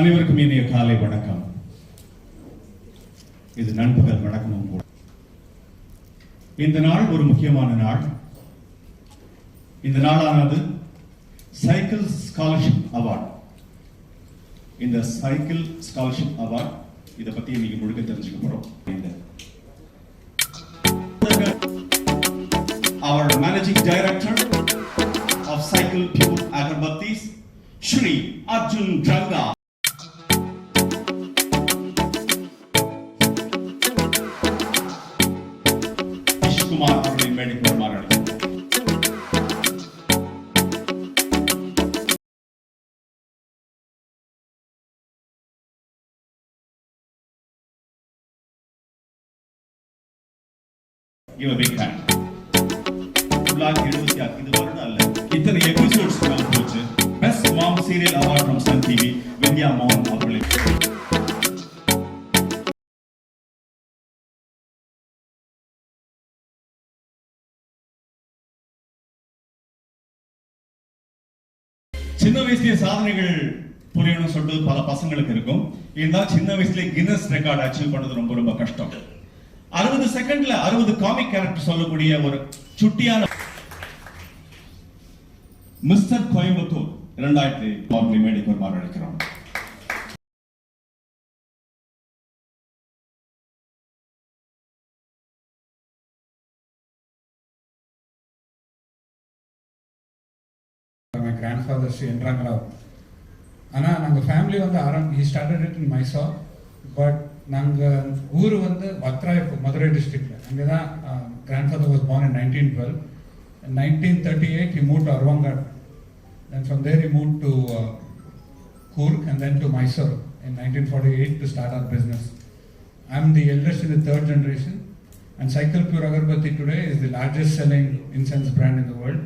அனைவருக்கும் இனிய காலை வணக்கம். இது நண்பகல் வணக்கமும் கூட. இந்த நாள் ஒரு முக்கியமான நாள். இந்த நாளானது சைக்கிள் ஸ்காலர்ஷிப் அவார்ட். இந்த சைக்கிள் ஸ்காலர்ஷிப் அவார்ட் இதை பத்தி இன்னைக்கு முழுக்க தெரிஞ்சுக்க போறோம். Our managing director of Cycle Pure Agarbattis, Shri Arjun Ranga. Kumar அவர்களை மேடைக்கு வருமாறு அழைக்கிறேன். Give a big hand. 76 இது வருடம் அல்ல, இத்தனை எபிசோட்ஸ் மேல போச்சு. Best mom serial award from Sun TV Vidya மோகன் அவர்களே. சின்ன வயசுலயே சாதனைகள் புரியணும்னு சொல்லிட்டு பல பசங்களுக்கு இருக்கும். இருந்தாலும் சின்ன வயசுலயே கின்னஸ் ரெக்கார்ட் அச்சீவ் பண்ணது ரொம்ப ரொம்ப கஷ்டம். 60 செகண்ட்ல 60 காமிக் கேரக்டர் சொல்லக்கூடிய ஒரு சுட்டியான மிஸ்டர் கோயம்புத்தூர் 2000 மேடைக்கு வருமாறு அழைக்கிறோம். My grandfather Sri Enrangarao. ஆனா நாங்க ஃபேமிலி வந்து he started it in Mysore, but நாங்க ஊர் வந்து வத்ராயப்பூர், மதுரை டிஸ்ட்ரிக்ட்ல. அங்கதான் grandfather was born in 1912. In 1938 he moved to Arvangarh. Then from there he moved to Coorg and then to Mysore in 1948 to start our business. I'm the eldest in the third generation, and Cycle Pure Agarbatti today is the largest selling incense brand in the world.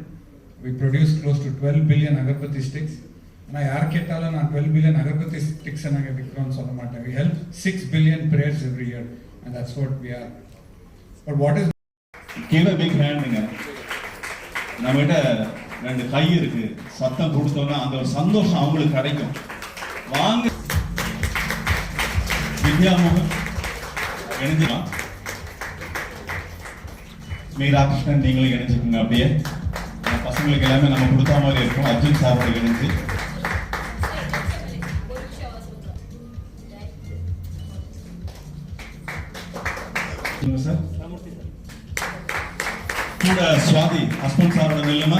We produce close to 12 billion agarbatti sticks. And I archetala na 12 billion agarbatti sticks anaga vikron solla maata. We help 6 billion prayers every year, and that's what we are. But what is give a big hand inga. நம்மகிட்ட ரெண்டு கை இருக்கு. சத்தம் கொடுத்தோம்னா அந்த ஒரு சந்தோஷம் அவங்களுக்கு கிடைக்கும். வாங்க வித்யா மோகன் இணைஞ்சிடலாம். மீரா கிருஷ்ணன் நீங்களும் இணைஞ்சுக்கோங்க. அப்படியே பசங்களுக்கு எல்லாமே நம்ம கொடுத்த மாதிரி இருக்கும். அர்ஜுன் சாரோட இணைஞ்சு சார் கூட சுவாதி ஹஸ்பண்ட் சாரோட நிலைமை.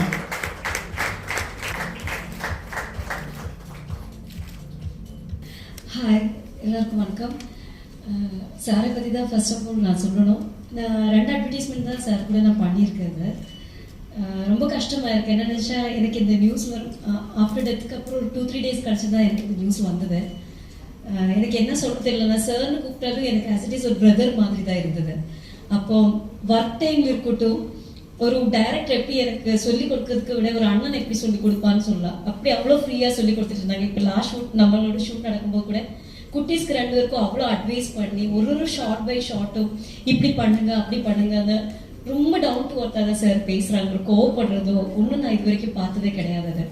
ஹாய், எல்லாருக்கும் வணக்கம். சாரை பற்றி தான் ஃபர்ஸ்ட் ஆஃப் ஆல் நான் சொல்லணும். நான் 2 அட்வர்டைஸ்மெண்ட் தான் சார் கூட நான் பண்ணியிருக்கேன். ரொம்ப கஷ்டமாக இருக்குது. என்ன நினச்சா எனக்கு இந்த நியூஸ் வரும் ஆஃப்டர் டெத்துக்கு அப்புறம் ஒரு 2-3 டேஸ் கழிச்சு தான் எனக்கு இந்த நியூஸ் வந்தது. எனக்கு என்ன சொல்ல தெரியலன்னா, சார்னு கூப்பிட்டாலும் எனக்கு ஆஸ் இட் இஸ் ஒரு பிரதர் மாதிரி தான் இருந்தது. அப்போ ஒர்க் டைம்ல இருக்கட்டும், ஒரு டைரக்டர் எப்படி எனக்கு சொல்லிக் கொடுக்கறதுக்கு விட ஒரு அண்ணன் எப்படி சொல்லிக் கொடுப்பான்னு சொல்லலாம். அப்படி அவ்வளோ ஃப்ரீயாக சொல்லி கொடுத்துட்டு இருந்தாங்க. இப்போ லாஸ்ட் ஷூட் நம்மளோட ஷூட் நடக்கும்போது கூட குட்டீஸ்க்கு 2 பேருக்கும் அவ்வளோ அட்வைஸ் பண்ணி ஒரு ஷார்ட் பை ஷார்ட்டும் இப்படி பண்ணுங்க அப்படி பண்ணுங்க ரொம்ப டவுன் டு ஒர்த்தாக தான் சார் பேசுகிறாங்க. ஒரு கோவப்படுறதோ ஒன்றும் நான் இது வரைக்கும் பார்த்ததே கிடையாது. அது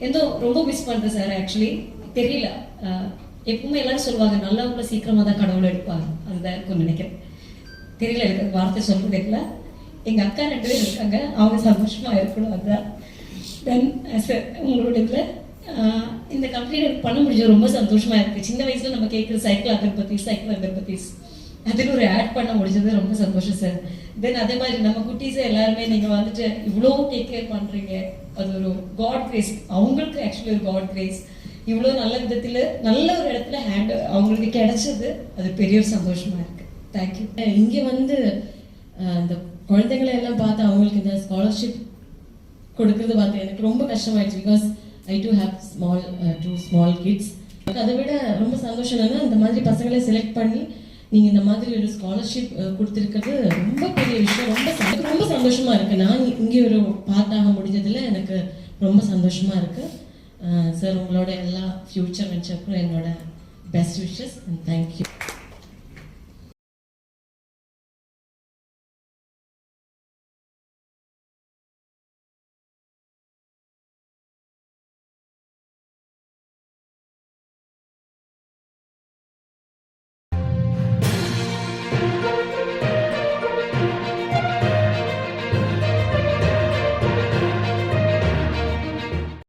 ஏதோ ரொம்ப மிஸ் பண்ணுறேன் சார். ஆக்சுவலி தெரியல, எப்பவுமே எல்லாரும் சொல்லுவாங்க நல்லவங்கள சீக்கிரமாக தான் கடவுள் எடுப்பாங்க. அதுதான் இருக்கும் நினைக்கிறேன். தெரியல, எனக்கு வார்த்தை சொல்றது தெரியல. எங்கள் அக்கா 2 பேர் இருக்காங்க, அவங்க சந்தோஷமாக இருக்கணும். அதுதான் தென் சார் உங்களோட இதில் இந்த கம்ப்ளீட் எனக்கு பண்ண முடிஞ்சது ரொம்ப சந்தோஷமாக இருக்குது. சின்ன வயசில் நம்ம கேட்குற சைக்கிள் அகர்பத்திஸ் அதில் ஒரு ஆட் பண்ண முடிஞ்சது ரொம்ப சந்தோஷம் சார். தென் அதே மாதிரி நம்ம குட்டீஸை எல்லாருமே நீங்கள் வந்துட்டு இவ்வளோ டேக் கேர் பண்ணுறீங்க. அது ஒரு காட் கிரேஸ். அவங்களுக்கு ஆக்சுவலி ஒரு காட் கிரேஸ். இவ்வளோ நல்ல விதத்தில் நல்ல ஒரு இடத்துல ஹேண்ட் அவங்களுக்கு கிடைச்சது, அது பெரிய ஒரு சந்தோஷமாக இருக்குது. தேங்க்யூ. இங்கே வந்து இந்த குழந்தைங்களை எல்லாம் பார்த்து அவங்களுக்கு இந்த ஸ்காலர்ஷிப் கொடுக்கறது பார்த்து எனக்கு ரொம்ப கஷ்டமாயிடுச்சு. Because I do have two small kids. அதை விட ரொம்ப சந்தோஷம் என்னன்னா, இந்த மாதிரி பசங்களை செலக்ட் பண்ணி நீங்கள் இந்த மாதிரி ஒரு ஸ்காலர்ஷிப் கொடுத்துருக்கிறது ரொம்ப பெரிய விஷயம். ரொம்ப சந்தோஷமாக இருக்குது. நான் இங்கே ஒரு பார்ட்டாக முடிஞ்சதில் எனக்கு ரொம்ப சந்தோஷமாக இருக்குது. சார் உங்களோட எல்லா ஃப்யூச்சர் வெஞ்சருக்கும் என்னோட பெஸ்ட் விஷஸ் அண்ட் தேங்க்யூ.